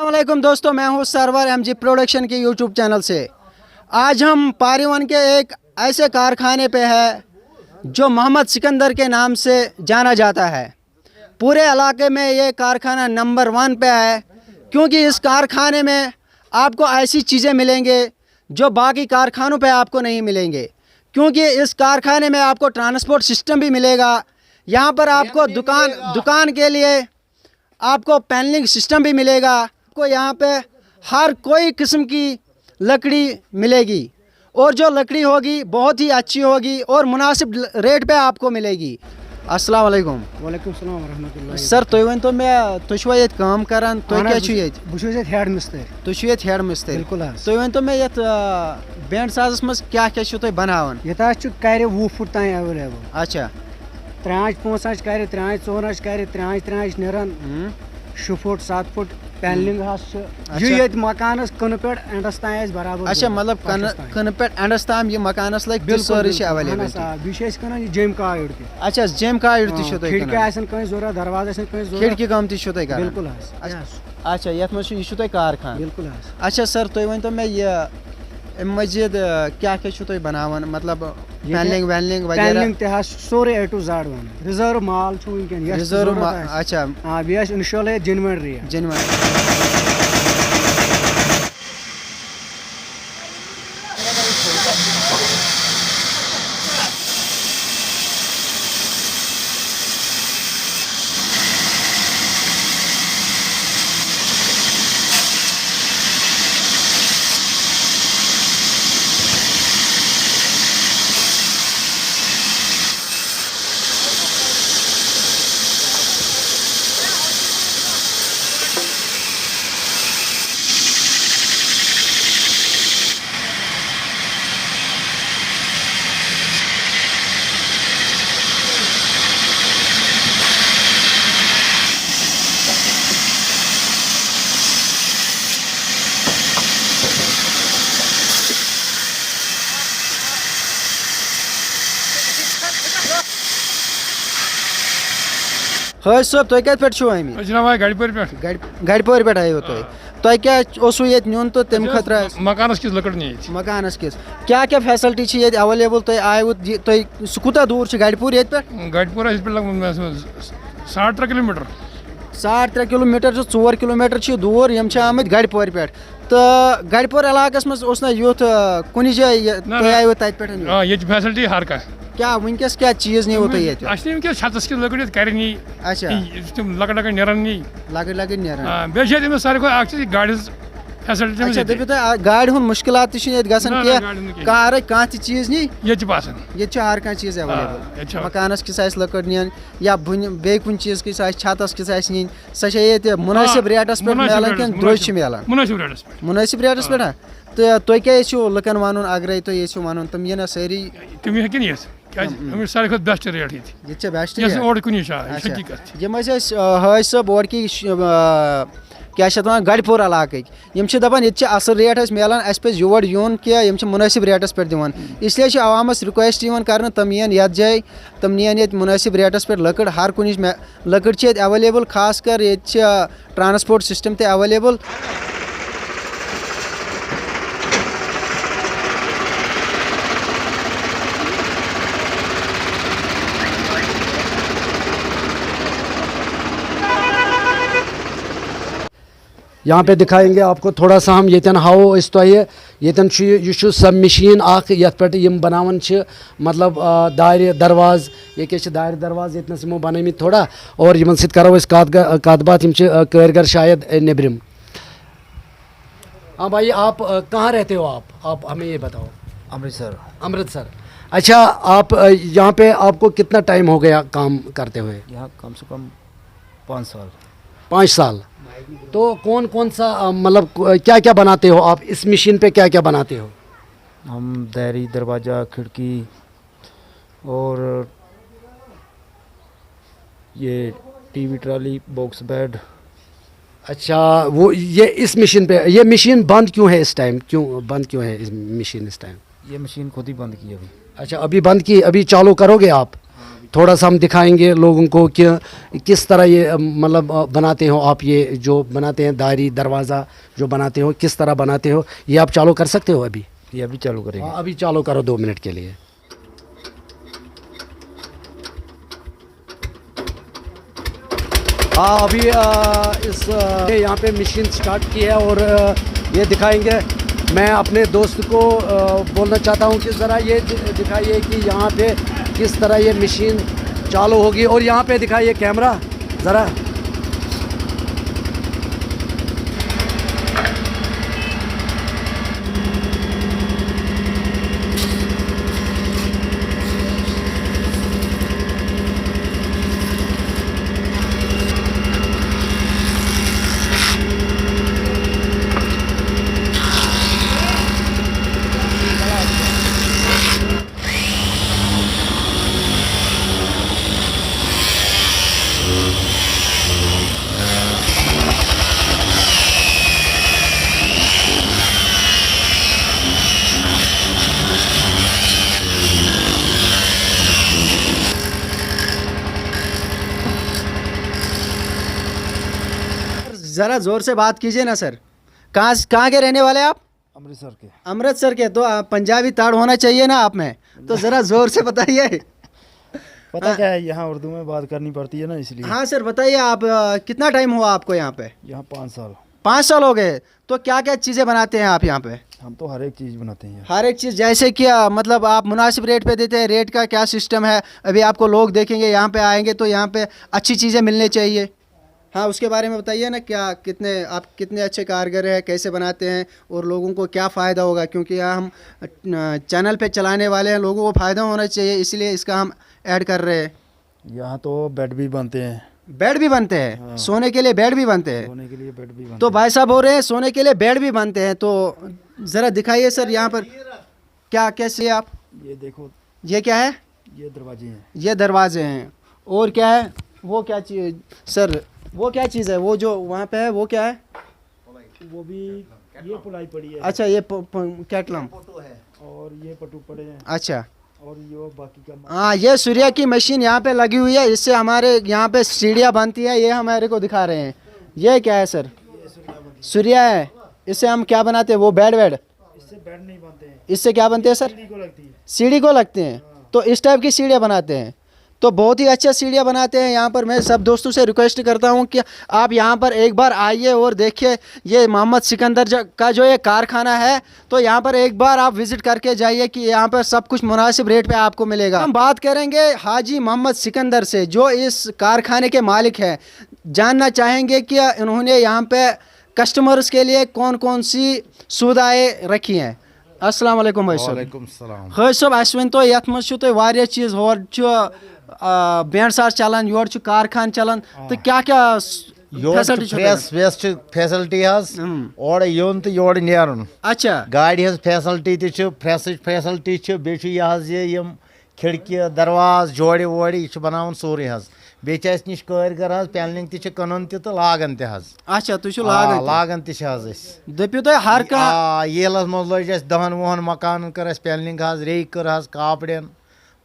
अस्सलामुअलैकुम दोस्तों, मैं हूं सरवर एमजी प्रोडक्शन के यूट्यूब चैनल से। आज हम पारीवन के एक ऐसे कारखाने पे है जो मोहम्मद सिकंदर के नाम से जाना जाता है। पूरे इलाके में ये कारखाना नंबर 1 पे है, क्योंकि इस कारखाने में आपको ऐसी चीज़ें मिलेंगे जो बाकी कारखानों पे आपको नहीं मिलेंगे। क्योंकि इस कारखाने में आपको ट्रांसपोर्ट सिस्टम भी मिलेगा। यहाँ पर आपको दुकान के लिए आपको पैनलिंग सिस्टम भी मिलेगा। आपको यहाँ पे हर कोई किस्म की लकड़ी मिलेगी और जो लकड़ी होगी बहुत ही अच्छी होगी और मुनासिब रेट पे आपको मिलेगी। अस्सलाम वालेकुम। वालेकुम सलाम व रहमतुल्लाहि। सर तुम वन तो मैं तुझवा ये काम करान तो क्या छु ये बुझे हेड मिस्त्री तुझ ये हेड मिस्त्री बिल्कुल तुम वन तो मैं ये बैंड साजस मस क्या क्या छु तो बनावन ये कर 20 फुट ताई अवेलेबल। अच्छा 3 5 कर 3 4 कर 3 3 नेरन 6 फुट 7 फुट पैनलिंग ये मकानस कन पे एंडस ताई बराबर। अच्छा मतलब कन पे एंडस ताम ये मकानस लग बिल्कुल अवेलेबल बी जेम कार्ड ति। अच्छा जेम कार्ड ति छु तो खिड़की आसन कहीं जरूरत दरवाजा आसन कहीं जरूरत खिड़की काम ति छु तो कर बिल्कुल। अच्छा यत में ये छु तो कारखाना बिल्कुल। अच्छा सर तुम वन तो मैं ये मस्जिद क्या क्या छु तो बनावन मतलब पैनलिंग वैनलिंग वगैरह पैनलिंग ते सोरे A to Z वन रिजर्व माल छु इनके रिजर्व अच्छा हां बी इंशाल्लाह जेन्युइन हज सब तुम कत पे आम जनाब गड़िपर पे गड़पोर पे आयो तुम क्या ये नुन तो तम खतर मकानस किस लकड़ नी मकानस किस क्या क्या फैसिलिटी ये अवेलेबल तुम आयो तुम सह कूत दूर गड़पुर ये गड़िपुर लगभग 3.5 किलोमीटर 3.5 किलोमीटर 4 किलोमीटर दूर यम आमत गड़पोर पे तो गड़पोर इलाकस मज यूथ कुन जाए आयो तत पे ये फैसिलिटी हर का क्या वनकस क्या चीज नी तुम ये छतस किस लकड़ कर नी अच्छा लकड़ लकड़ नेरन नी लकड़ लकड़ नेरन बेस सारे खुद गाड़ी फैसिलिटी अच्छा दपो तुम गाड़ी हुंद मुश्किलात कार कह चीज नी ये हर कह चीज अवेलेबल मकानस किस लकड़ नीन या बे कुन चीज किस छतस किस नीन सह मुनासिब रेटस पे मिलान कि द्रोज मिलान मुनासिब रेटस पे तो तुम क्या लुकन वन अगर तुम वन तम ये सारी तम हे सारे खुद बेस्ट रेट ये बेस्ट यम हज सब और की क्या वन गड़पुर इलाक दपान ये असल रेट मिलान अस पे योर यून कि मुनासिब रेटस पे दिवान इसलिए अवामस रिक्वेस्ट कर तम यन ये जाए तम नीन ये मुनासिब रेटस पे लकड़ हर कुछ लकड़ अवेलेबल खास कर ये ट्रांसपोर्ट सिस्टम ते अवेलेबल। यहाँ पे दिखाएंगे आपको थोड़ा सा हम ये हाओ इस तो ये सब मशीन ये पे बनावन मतलब दार दरवाज ये क्या दार दरवाज ये यमो बन थोड़ा और इन सत करो कत बात कारीगर शायद नेबरिम। हाँ भाई आप कहाँ रहते हो आप हमें ये बताओ। अमृतसर। अच्छा आप यहाँ पे आपको कितना टाइम हो गया काम करते हुए? यहाँ कम से कम 5 साल। तो कौन कौन सा मतलब क्या क्या बनाते हो आप इस मशीन पे? क्या क्या बनाते हो? हम दायरी दरवाज़ा खिड़की और ये टीवी ट्राली बॉक्स बेड। अच्छा वो ये इस मशीन पे ये मशीन बंद क्यों है इस टाइम? क्यों बंद क्यों है इस मशीन इस टाइम? ये मशीन खुद ही बंद की अभी। अच्छा अभी बंद की, अभी चालू करोगे आप? थोड़ा सा हम दिखाएंगे लोगों को कि किस तरह ये मतलब बनाते हो आप, ये जो बनाते हैं दायरी दरवाज़ा जो बनाते हो किस तरह बनाते हो, ये आप चालू कर सकते हो अभी? ये अभी चालू करेंगे। हाँ, अभी चालू करो 2 मिनट के लिए। हाँ, अभी यहाँ पे मशीन स्टार्ट की है और ये दिखाएंगे। मैं अपने दोस्त को बोलना चाहता हूँ कि ज़रा ये दिखाइए कि यहाँ पे किस तरह ये मशीन चालू होगी, और यहाँ पे दिखाइए कैमरा ज़रा। ज़रा ज़ोर से बात कीजिए ना सर। कहाँ के रहने वाले आप? अमृतसर के। अमृतसर के, तो पंजाबी ताड़ होना चाहिए ना आप में, तो ज़रा ज़ोर से बताइए। पता क्या है, यहाँ उर्दू में बात करनी पड़ती है ना, इसलिए। हाँ सर बताइए, आप कितना टाइम हुआ आपको यहाँ पे? यहाँ 5 साल। 5 साल हो गए। तो क्या क्या चीज़ें बनाते हैं आप यहाँ पे? हम तो हर एक चीज़ बनाते हैं। हर एक चीज़, जैसे कि मतलब आप मुनासिब रेट पे देते हैं? रेट का क्या सिस्टम है? अभी आपको लोग देखेंगे, यहाँ पे आएंगे तो यहाँ पे अच्छी चीज़ें मिलनी चाहिए। हाँ, उसके बारे में बताइए ना, क्या आप कितने अच्छे कारीगर हैं, कैसे बनाते हैं और लोगों को क्या फ़ायदा होगा? क्योंकि यहाँ हम चैनल पे चलाने वाले हैं, लोगों को फ़ायदा होना चाहिए, इसलिए इसका हम ऐड कर रहे हैं। यहाँ तो बेड भी बनते हैं। बेड भी बनते हैं? हाँ। सोने के लिए बेड भी बनते हैं? सोने के लिए बेड भी बनते तो भाई साहब बोल रहे हैं सोने के लिए बेड भी बनते हैं, तो ज़रा दिखाइए सर यहाँ पर क्या कैसे आप। ये देखो, ये क्या है? ये दरवाजे हैं। ये दरवाजे हैं। और क्या है? वो क्या चीज़ सर, वो क्या चीज़ है वो जो वहाँ पे है, वो क्या है? वो भी ये पुलाई पड़ी है। अच्छा, ये कैटलम और ये पटू पड़े हैं। अच्छा, और ये बाकी का। हाँ, ये सूर्या की मशीन यहाँ पे लगी हुई है, इससे हमारे यहाँ पे सीढ़ियाँ बनती है। ये हमारे को दिखा रहे हैं। ये क्या है सर? सूर्या है। इससे हम क्या बनाते हैं? वो बेड इससे बेड नहीं बनते हैं। इससे क्या बनते हैं सर? सीढ़ी को लगती है। सीढ़ी को लगते हैं। तो इस टाइप की सीढ़ियाँ बनाते हैं, तो बहुत ही अच्छा सीढ़ियाँ बनाते हैं यहाँ पर। मैं सब दोस्तों से रिक्वेस्ट करता हूँ कि आप यहाँ पर एक बार आइए और देखिए ये मोहम्मद सिकंदर का जो ये कारखाना है, तो यहाँ पर एक बार आप विज़िट करके जाइए कि यहाँ पर सब कुछ मुनासिब रेट पे आपको मिलेगा। हम बात करेंगे हाजी मोहम्मद सिकंदर से, जो इस कारखाने के मालिक हैं। जानना चाहेंगे कि उन्होंने यहाँ पे कस्टमर्स के लिए कौन कौन सी सुविधाएँ रखी हैं। अस्सलाम वालेकुम भाई साहब। वालेकुम सलाम। खैर साहब, अस वन तो यथ मज वारिया चीज़ होर बैंड सार चलान, योर कारखान चलान, तो क्या क्या फैसिलिटी फैसिलिटी और योन तो योर नेरन। अच्छा, गाड़ी हज फैसिलिटी फ्रेश फैसिलिटी बे खिड़की दरवाज जोड़े वोड़े यह बनावन सोरे हज। बे निश कारीगर हज पैनलिंग तन तो लागन तज। अच्छा, तुम लागन दपो तुम हर येलस मज लज 10-20 मकान कर पैनलिंग हज, रेक कर हज कापड़न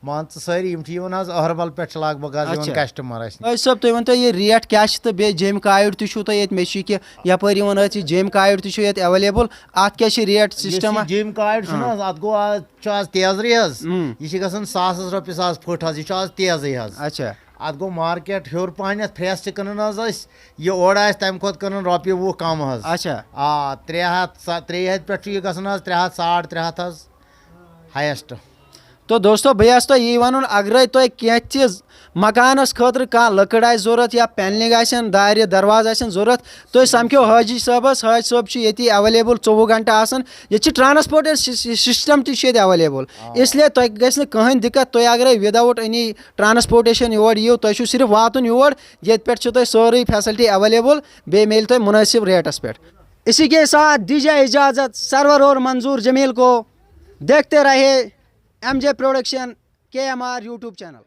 मान सारी अहरबल पे लगभग कस्टमर। सब तुम वो ये रेट क्या तो बे जेम कायड़ तुम मे कि यपर वन जेम कायड़ तुम एवेलेबल, अत क्या रेट सिस्टम? जेम कायड़ अत गो आज तेजरी हज, यह गसन 100 रॉपिस फुट हज, यह आज तेजी हज। अच्छा, अत गो मार्केट हर पान फ्रेश कन यह ओर तम खुद कन रॉपये 20 कम हज। अच्छा, 300 पे गसन 300 350 हज हाइस्ट। तो दोस्तों बस तो यी वन, अगर तुम कह चीज मकानस खतर कह लकड़ आ जरूरत या पैनलिंग दार दरवाज जरूरत, तुम समखो हाजी साहबस। हाजी साहब ये अवेलेबल 24 घंटे आसान। ये ट्रांसपोर्ट सिस्टम ते अवेलेबल, इसलिए तुम गई कहें दिक्कत। तुम अगर without any transportation your you, तुम सिर्फ वातन योर, ये पे सारी फैसिलिटी अवेलेबल, बे मिल तुम मुनासिब रेटस पे। इसी के साथ दीजिए इजाज़त सरवर और मंजूर जमील को। देखते रहे MJ production KMR YouTube channel.